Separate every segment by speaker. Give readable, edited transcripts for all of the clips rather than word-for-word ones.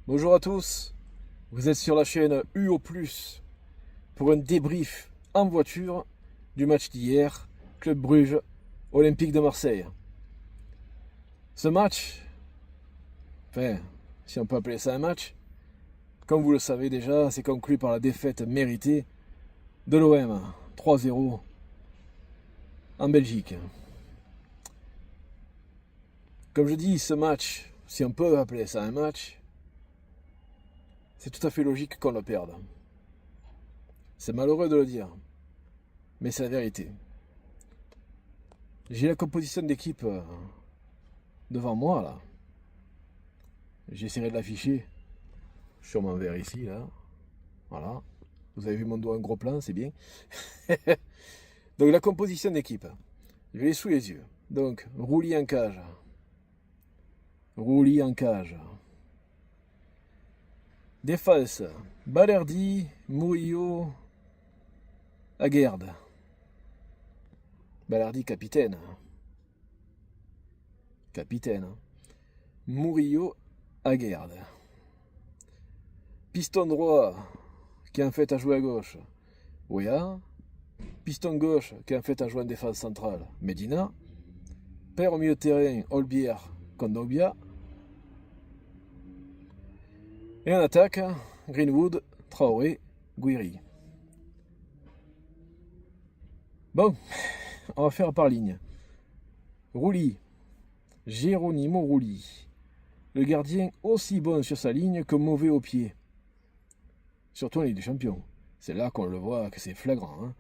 Speaker 1: Bonjour à tous, vous êtes sur la chaîne UO+, pour un débrief en voiture du match d'hier, Club Bruges, Olympique de Marseille. Ce match, enfin, si on peut appeler ça un match, comme vous le savez déjà, c'est conclu par la défaite méritée de l'OM, 3-0 en Belgique. Comme je dis, ce match, si on peut appeler ça un match, c'est tout à fait logique qu'on le perde. C'est malheureux de le dire, mais c'est la vérité. J'ai la composition d'équipe devant moi là. J'essaierai de l'afficher sur mon verre ici là. Voilà. Vous avez vu mon doigt en gros plan, c'est bien. Donc la composition d'équipe. Je l'ai sous les yeux. Donc Roulis en cage. Roulis en cage. Défense. Balerdi, Murillo, Aguerd. Balerdi capitaine. Capitaine. Murillo, Aguerd. Piston droit qui en fait à jouer à gauche. Ouya. Piston gauche qui en fait à jouer en défense centrale. Medina. Père au milieu de terrain, Olbière, Kondogbia. Et en attaque, Greenwood, Traoré, Guiri. Bon, on va faire par ligne. Roulis, Geronimo Roulis. Le gardien aussi bon sur sa ligne que mauvais au pied. Surtout en Ligue des Champions. C'est là qu'on le voit que c'est flagrant. Hein.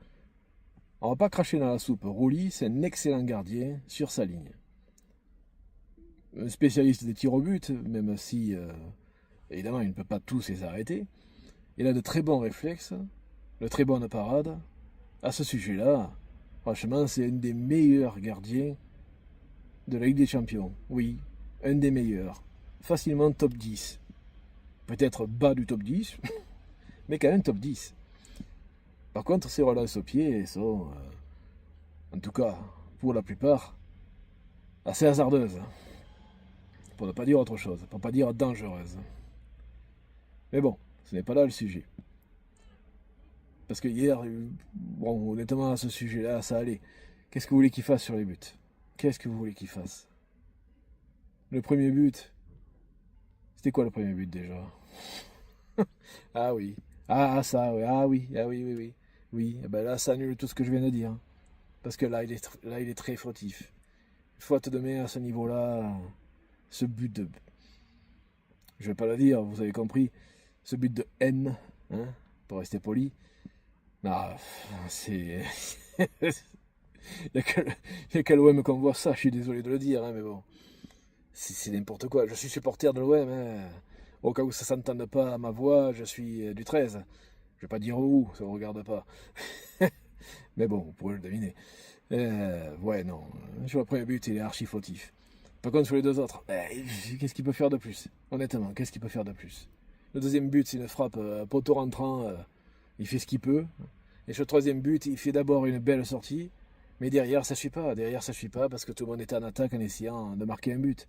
Speaker 1: On va pas cracher dans la soupe. Roulis, c'est un excellent gardien sur sa ligne. Un spécialiste des tirs au but, même si évidemment il ne peut pas tous les arrêter. Il a de très bons réflexes, de très bonnes parades. À ce sujet-là, franchement, c'est un des meilleurs gardiens de la Ligue des Champions. Oui, un des meilleurs. Facilement top 10. Peut-être bas du top 10, mais quand même top 10. Par contre, ses relances au pied sont, en tout cas, pour la plupart, assez hasardeuses. Pour ne pas dire autre chose, pour ne pas dire dangereuses. Mais bon, ce n'est pas là le sujet. Parce que hier, bon, honnêtement, à ce sujet-là, ça allait. Qu'est-ce que vous voulez qu'il fasse sur les buts? Qu'est-ce que vous voulez qu'il fasse? Le premier but, c'était quoi le premier but déjà? Ah oui. Ah ça, oui. Ah oui, ah oui, oui, oui. Oui, et ben là, ça annule tout ce que je viens de dire. Parce que là, il est très fautif. Faute de main à ce niveau-là, ce but de... Je vais pas le dire, vous avez compris. Ce but de haine, hein, pour rester poli. Ah, c'est... Il n'y a qu'à l'OM qu'on voit ça, je suis désolé de le dire, hein, mais bon. C'est n'importe quoi. Je suis supporter de l'OM. Hein. Au cas où ça ne s'entende pas à ma voix, je suis du 13. Je vais pas dire où, ça ne vous regarde pas. Mais bon, vous pouvez le deviner. Ouais, non. Sur le premier but, il est archi fautif. Par contre, sur les deux autres, qu'est-ce qu'il peut faire de plus? Honnêtement, qu'est-ce qu'il peut faire de plus? Le deuxième but, c'est une frappe poteau rentrant. Il fait ce qu'il peut. Et sur le troisième but, il fait d'abord une belle sortie. Mais derrière, ça ne suit pas. Derrière, ça ne suit pas parce que tout le monde est en attaque en essayant de marquer un but.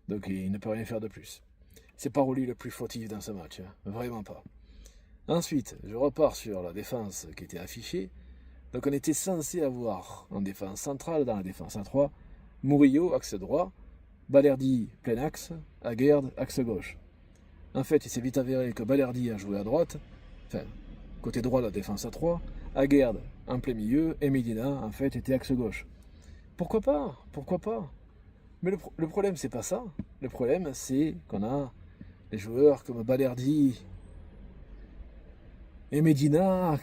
Speaker 1: Donc, il ne peut rien faire de plus. C'est pas Roulis le plus fautif dans ce match. Hein. Vraiment pas. Ensuite, je repars sur la défense qui était affichée. Donc, on était censé avoir en défense centrale, dans la défense à 3, Murillo, axe droit, Balerdi, plein axe, Aguerd, axe gauche. En fait, il s'est vite avéré que Balerdi a joué à droite, enfin, côté droit de la défense à 3, Aguerd en plein milieu, et Medina, en fait, était axe gauche. Pourquoi pas? Pourquoi pas? Mais le problème, c'est pas ça. Le problème, c'est qu'on a des joueurs comme Balerdi et Medina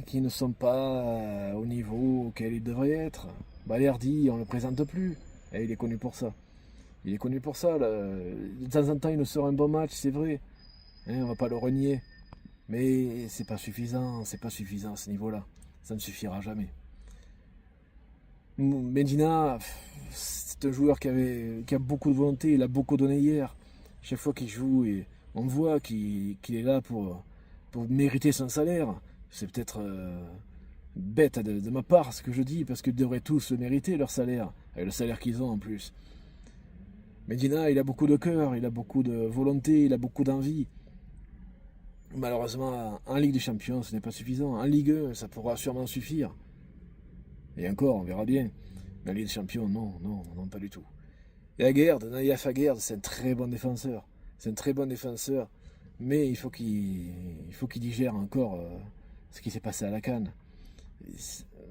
Speaker 1: qui ne sont pas au niveau auquel ils devraient être. Balerdi, on ne le présente plus. Et il est connu pour ça. Il est connu pour ça. De temps en temps, il nous sort un bon match, c'est vrai. Hein, on va pas le renier. Mais c'est pas suffisant. C'est pas suffisant à ce niveau-là. Ça ne suffira jamais. Medina, c'est un joueur qui a beaucoup de volonté. Il a beaucoup donné hier. Chaque fois qu'il joue, et on voit qu'il est là pour mériter son salaire. C'est peut-être bête de ma part ce que je dis, parce qu'ils devraient tous le mériter, leur salaire, et le salaire qu'ils ont en plus. Medina, il a beaucoup de cœur, il a beaucoup de volonté, il a beaucoup d'envie. Malheureusement, en Ligue des Champions, ce n'est pas suffisant. En Ligue 1, ça pourra sûrement suffire. Et encore, on verra bien. Mais en Ligue des Champions, non, non, non, pas du tout. Et Aguerd, Naïef Aguerd, c'est un très bon défenseur. C'est un très bon défenseur. Mais il faut qu'il digère encore ce qui s'est passé à la CAN.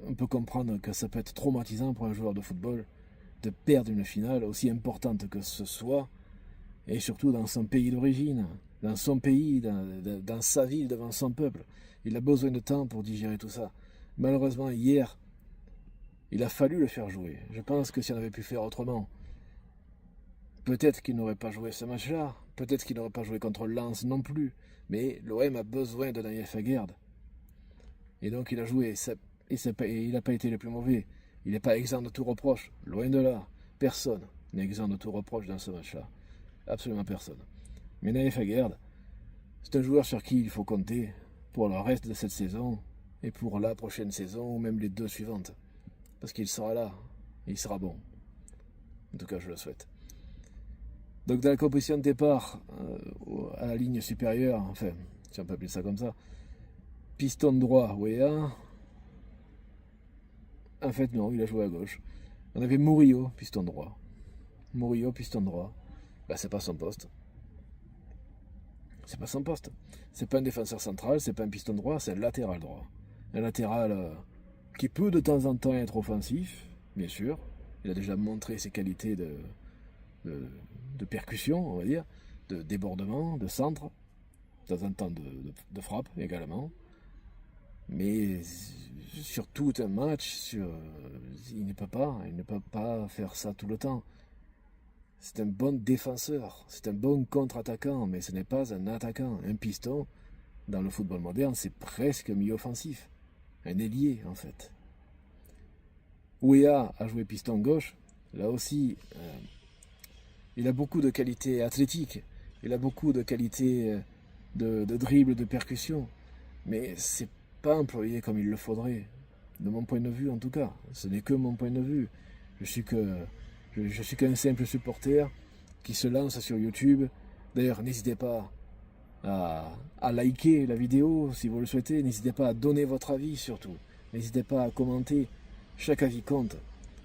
Speaker 1: On peut comprendre que ça peut être traumatisant pour un joueur de football de perdre une finale aussi importante que ce soit, et surtout dans son pays d'origine, dans son pays, dans sa ville, devant son peuple. Il a besoin de temps pour digérer tout ça. Malheureusement, hier, il a fallu le faire jouer. Je pense que si on avait pu faire autrement, peut-être qu'il n'aurait pas joué ce match-là, peut-être qu'il n'aurait pas joué contre Lens non plus, mais l'OM a besoin de Naïef Aguerd. Et donc il a joué, et il n'a pas été le plus mauvais. Il n'est pas exempt de tout reproche, loin de là. Personne n'est exempt de tout reproche dans ce match-là. Absolument personne. Mais Naïef Aguerd, c'est un joueur sur qui il faut compter pour le reste de cette saison et pour la prochaine saison ou même les 2 suivantes. Parce qu'il sera là, et il sera bon. En tout cas, je le souhaite. Donc dans la composition de départ, à la ligne supérieure, enfin, si on peut appeler ça comme ça, piston droit, Wea. En fait, non, il a joué à gauche. On avait Murillo, piston droit. Murillo, piston droit. Ben, c'est pas son poste. C'est pas son poste. C'est pas un défenseur central, c'est pas un piston droit, c'est un latéral droit. Un latéral qui peut de temps en temps être offensif, bien sûr. Il a déjà montré ses qualités de percussion, on va dire, de débordement, de centre, de temps en temps de frappe également. Mais sur tout un match, il ne peut pas faire ça tout le temps. C'est un bon défenseur, c'est un bon contre-attaquant, mais ce n'est pas un attaquant. Un piston, dans le football moderne, c'est presque mi-offensif. Un ailier, en fait. Ouéa a joué piston gauche. Là aussi, il a beaucoup de qualités athlétiques. Il a beaucoup de qualités de dribble, de percussion. Mais c'est pas employé comme il le faudrait. De mon point de vue, en tout cas. Ce n'est que mon point de vue. Je suis qu'un simple supporter qui se lance sur YouTube. D'ailleurs, n'hésitez pas à liker la vidéo si vous le souhaitez. N'hésitez pas à donner votre avis surtout. N'hésitez pas à commenter. Chaque avis compte.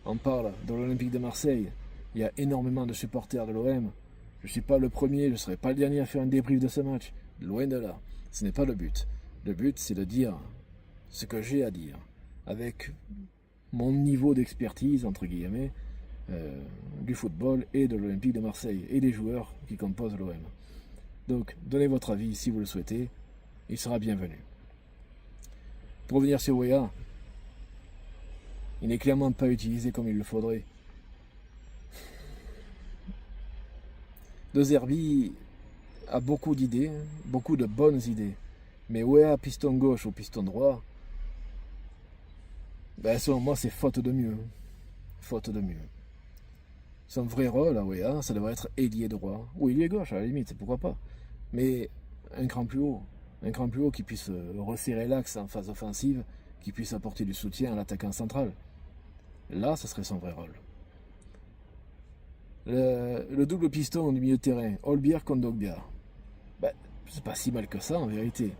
Speaker 1: On parle de l'Olympique de Marseille. Il y a énormément de supporters de l'OM. Je ne suis pas le premier, je ne serai pas le dernier à faire un débrief de ce match. Loin de là. Ce n'est pas le but. Le but, c'est de dire ce que j'ai à dire. Avec mon niveau d'expertise, entre guillemets, du football et de l'Olympique de Marseille et des joueurs qui composent l'OM. Donc, donnez votre avis si vous le souhaitez. Il sera bienvenu. Pour revenir sur Wea, il n'est clairement pas utilisé comme il le faudrait. De Zerbi a beaucoup d'idées, beaucoup de bonnes idées. Mais Wea, piston gauche ou piston droit, ben selon moi, c'est faute de mieux. Faute de mieux. Son vrai rôle à Wea, ça devrait être ailier droit. Ou ailier gauche, à la limite, pourquoi pas. Mais un cran plus haut. Un cran plus haut qui puisse resserrer l'axe en phase offensive, qui puisse apporter du soutien à l'attaquant central. Là, ce serait son vrai rôle. Le double piston du milieu de terrain, Olbier-Kondogbia. Ben, c'est pas si mal que ça en vérité.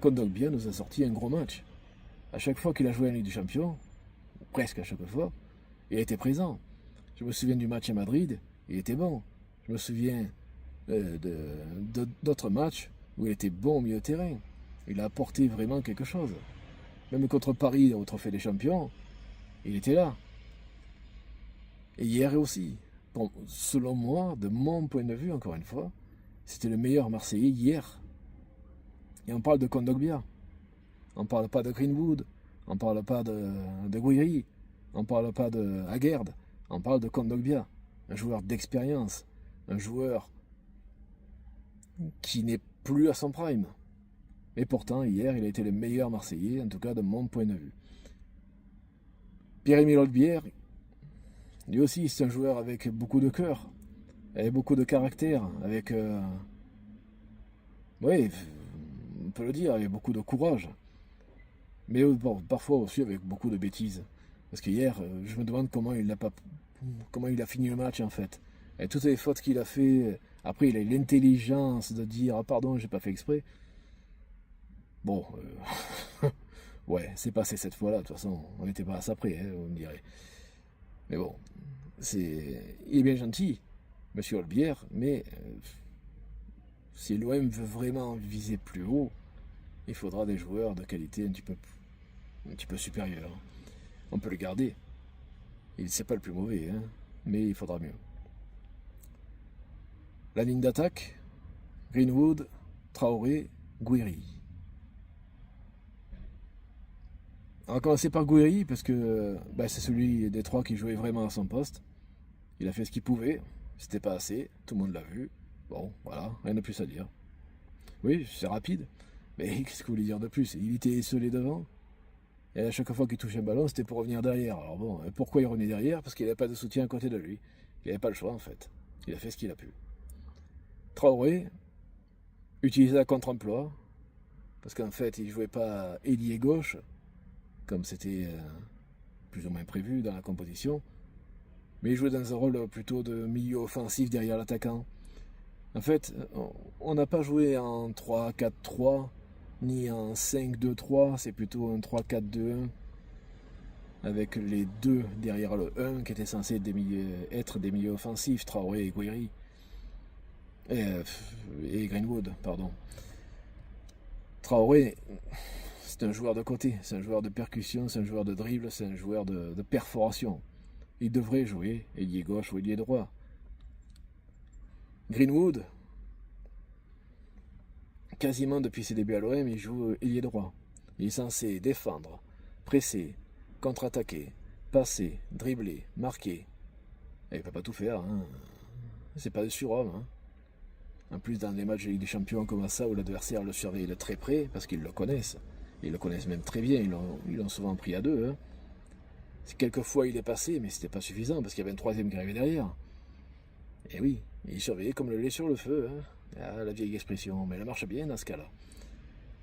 Speaker 1: Kondogbia nous a sorti un gros match. À chaque fois qu'il a joué en Ligue des Champions, presque à chaque fois, il a été présent. Je me souviens du match à Madrid, il était bon. Je me souviens d'autres matchs où il était bon au milieu de terrain. Il a apporté vraiment quelque chose. Même contre Paris au Trophée des Champions, il était là. Et hier aussi. Bon, selon moi, de mon point de vue, encore une fois, c'était le meilleur Marseillais hier. Et on parle de Kondogbia. On ne parle pas de Greenwood. On ne parle pas de Guiri. On ne parle pas de Aguerd. On parle de Kondogbia. Un joueur d'expérience. Un joueur qui n'est plus à son prime. Et pourtant, hier, il a été le meilleur Marseillais, en tout cas de mon point de vue. Pierre-Emile Olbier, lui aussi, c'est un joueur avec beaucoup de cœur, avec beaucoup de caractère, avec... oui, on peut le dire, avec beaucoup de courage. Mais bon, parfois aussi avec beaucoup de bêtises. Parce qu'hier, je me demande comment il a fini le match, en fait. Et toutes les fautes qu'il a fait, après il a eu l'intelligence de dire ah pardon, j'ai pas fait exprès. Bon, ouais, c'est passé cette fois-là, de toute façon, on n'était pas à ça près, hein, on me dirait. Mais bon, il est bien gentil, Monsieur Olbière, mais si l'OM veut vraiment viser plus haut, il faudra des joueurs de qualité un petit peu supérieure. On peut le garder. C'est pas le plus mauvais, hein, mais il faudra mieux. La ligne d'attaque, Greenwood, Traoré, Gouiri. On va commencer par Gouiri parce que c'est celui des trois qui jouait vraiment à son poste. Il a fait ce qu'il pouvait, c'était pas assez, tout le monde l'a vu. Bon, voilà, rien de plus à dire. Oui, c'est rapide, mais qu'est-ce que vous voulez dire de plus? Il était esselé devant, et à chaque fois qu'il touchait un ballon, c'était pour revenir derrière. Alors bon, pourquoi il revenait derrière? Parce qu'il n'avait pas de soutien à côté de lui. Il n'avait pas le choix en fait. Il a fait ce qu'il a pu. Traoré, utilisé à contre-emploi, parce qu'en fait, il ne jouait pas ailier gauche, comme c'était plus ou moins prévu dans la composition, mais il jouait dans un rôle plutôt de milieu offensif derrière l'attaquant. En fait, on n'a pas joué en 3-4-3, ni en 5-2-3, c'est plutôt un 3-4-2-1, avec les deux derrière le 1 qui étaient censés être des milieux offensifs, Traoré et Gouiri. Et Greenwood, pardon. Traoré, c'est un joueur de côté, c'est un joueur de percussion, c'est un joueur de dribble, c'est un joueur de perforation. Il devrait jouer ailier gauche ou ailier droit. Greenwood, quasiment depuis ses débuts à l'OM, il joue ailier droit. Il est censé défendre, presser, contre-attaquer, passer, dribbler, marquer. Et il peut pas tout faire, hein. C'est pas de surhomme, hein. En plus, dans les matchs de Ligue des Champions comme ça, où l'adversaire le surveille de très près, parce qu'ils le connaissent. Ils le connaissent même très bien, ils l'ont souvent pris à deux. Hein. Quelquefois, il est passé, mais c'était pas suffisant, parce qu'il y avait un troisième qui arrivait derrière. Et oui, il surveillait comme le lait sur le feu. Hein. Ah, la vieille expression, mais elle marche bien dans ce cas-là.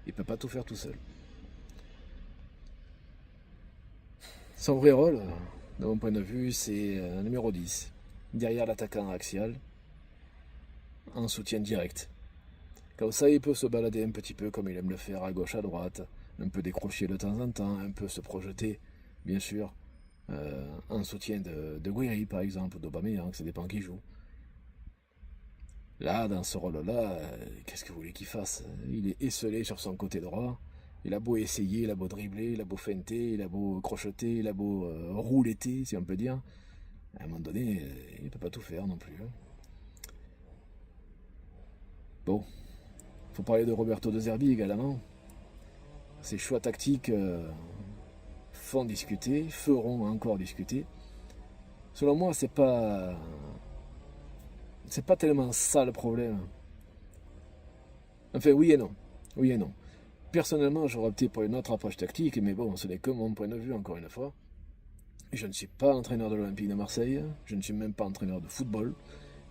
Speaker 1: Il peut pas tout faire tout seul. Son vrai rôle, de mon point de vue, c'est numéro 10, derrière l'attaquant axial, en soutien direct. Comme ça, il peut se balader un petit peu comme il aime le faire, à gauche, à droite, un peu décrocher de temps en temps, un peu se projeter, bien sûr, en soutien de Gouiri, par exemple, d'Aubameyang, ça dépend qui joue. Là, dans ce rôle-là, qu'est-ce que vous voulez qu'il fasse? Il est esselé sur son côté droit, il a beau essayer, il a beau dribbler, il a beau feinter, il a beau crocheter, il a beau rouletter, si on peut dire. À un moment donné, il ne peut pas tout faire non plus. Hein. Bon, il faut parler de Roberto De Zerbi également. Ses choix tactiques font discuter, feront encore discuter. Selon moi, c'est pas tellement ça le problème. Enfin, oui et non. Oui et non. Personnellement, j'aurais opté pour une autre approche tactique, mais bon, ce n'est que mon point de vue, encore une fois. Je ne suis pas entraîneur de l'Olympique de Marseille, je ne suis même pas entraîneur de football,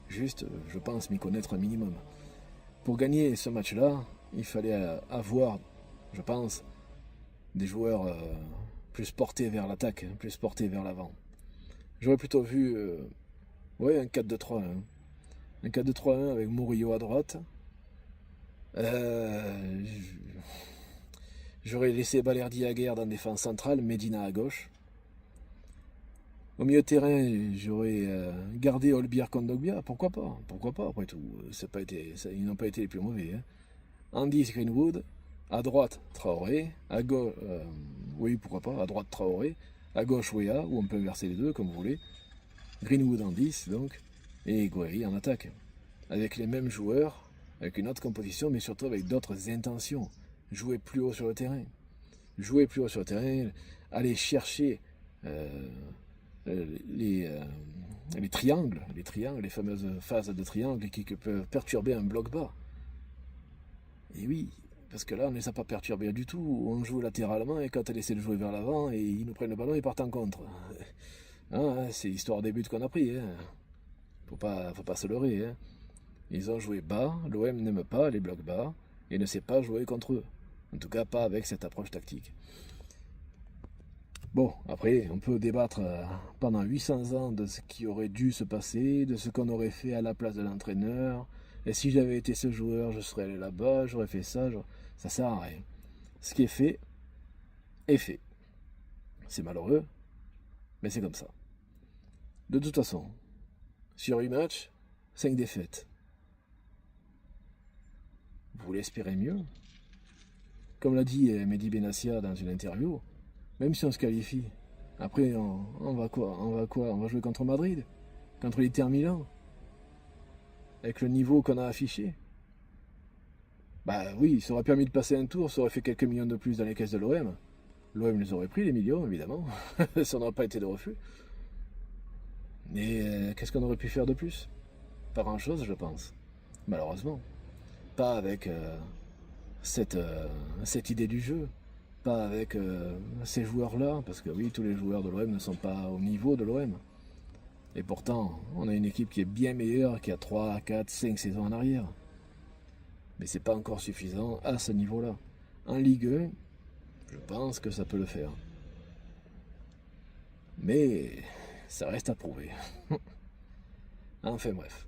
Speaker 1: juste, je pense m'y connaître un minimum. Pour gagner ce match-là, il fallait avoir, je pense, des joueurs plus portés vers l'attaque, plus portés vers l'avant. J'aurais plutôt vu un 4-2-3-1. Un 4-2-3-1 avec Murillo à droite. J'aurais laissé Balerdi à guerre dans défense centrale, Medina à gauche. Au milieu de terrain, j'aurais gardé Olbière Kondogbia, pourquoi pas, après tout, ils n'ont pas été les plus mauvais. Hein. Andy Greenwood, à droite Traoré, à gauche, oui pourquoi pas, à droite Traoré, à gauche Wea, ou on peut inverser les deux comme vous voulez, Greenwood en 10 donc, et Gouiri en attaque, avec les mêmes joueurs, avec une autre composition, mais surtout avec d'autres intentions, jouer plus haut sur le terrain, aller chercher les triangles, les fameuses phases de triangle qui peuvent perturber un bloc bas. Et oui, parce que là, on ne les a pas perturbés du tout. On joue latéralement et quand elle essaie de jouer vers l'avant, et ils nous prennent le ballon et partent en contre. Hein, c'est l'histoire des buts qu'on a pris. Hein. Faut pas se leurrer. Hein. Ils ont joué bas, l'OM n'aime pas les blocs bas et ne sait pas jouer contre eux. En tout cas, pas avec cette approche tactique. Bon, après, on peut débattre pendant 800 ans de ce qui aurait dû se passer, de ce qu'on aurait fait à la place de l'entraîneur. Et si j'avais été ce joueur, je serais allé là-bas, j'aurais fait ça. Ça sert à rien. Ce qui est fait, est fait. C'est malheureux, mais c'est comme ça. De toute façon, sur 8 matchs, 5 défaites. Vous l'espérez mieux? Comme l'a dit Mehdi Benassia dans une interview, même si on se qualifie, après on va quoi? On va jouer contre Madrid, contre l'Inter Milan, avec le niveau qu'on a affiché. Bah oui, ça aurait permis de passer un tour, ça aurait fait quelques millions de plus dans les caisses de l'OM. L'OM les aurait pris, les millions, évidemment. Ça n'aurait pas été de refus. Mais qu'est-ce qu'on aurait pu faire de plus? Pas grand-chose, je pense. Malheureusement. Pas avec cette idée du jeu. Pas avec ces joueurs-là. Parce que oui, tous les joueurs de l'OM ne sont pas au niveau de l'OM. Et pourtant, on a une équipe qui est bien meilleure, qui a 3, 4, 5 saisons en arrière. Mais c'est pas encore suffisant à ce niveau-là. En Ligue 1, je pense que ça peut le faire. Mais ça reste à prouver. Enfin bref.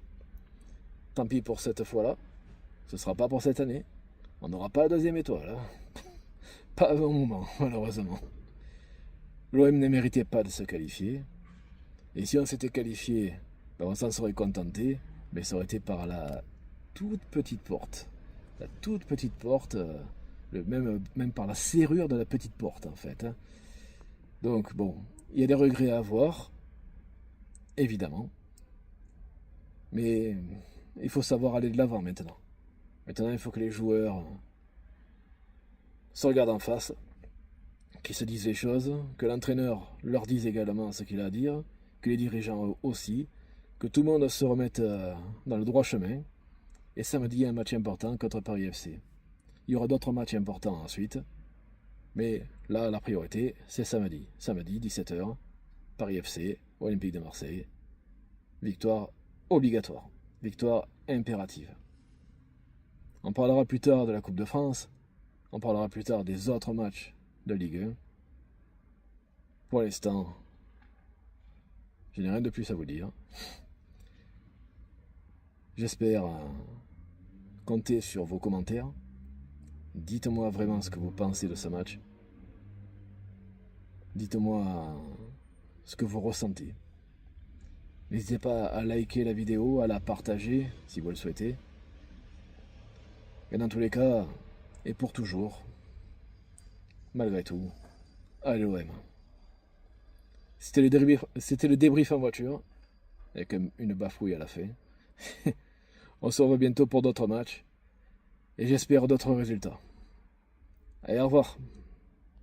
Speaker 1: Tant pis pour cette fois-là. Ce sera pas pour cette année. On n'aura pas la deuxième étoile. Hein. Pas avant un moment, malheureusement. L'OM ne méritait pas de se qualifier. Et si on s'était qualifié, ben on s'en serait contenté. Mais ça aurait été par la toute petite porte. La toute petite porte, même par la serrure de la petite porte en fait. Hein. Donc bon, il y a des regrets à avoir, évidemment. Mais il faut savoir aller de l'avant maintenant. Maintenant, il faut que les joueurs se regardent en face, qu'ils se disent les choses, que l'entraîneur leur dise également ce qu'il a à dire, que les dirigeants aussi, que tout le monde se remette dans le droit chemin. Et samedi, il y a un match important contre Paris FC. Il y aura d'autres matchs importants ensuite. Mais là, la priorité, c'est samedi. Samedi, 17h, Paris FC, Olympique de Marseille. Victoire obligatoire. Victoire impérative. On parlera plus tard de la Coupe de France. On parlera plus tard des autres matchs de Ligue 1. Pour l'instant, je n'ai rien de plus à vous dire. J'espère compter sur vos commentaires. Dites-moi vraiment ce que vous pensez de ce match. Dites-moi ce que vous ressentez. N'hésitez pas à liker la vidéo, à la partager si vous le souhaitez. Et dans tous les cas, et pour toujours, malgré tout, à l'OM. C'était le débrief en voiture, avec une bafouille à la fin. On se revoit bientôt pour d'autres matchs, et j'espère d'autres résultats. Allez, au revoir.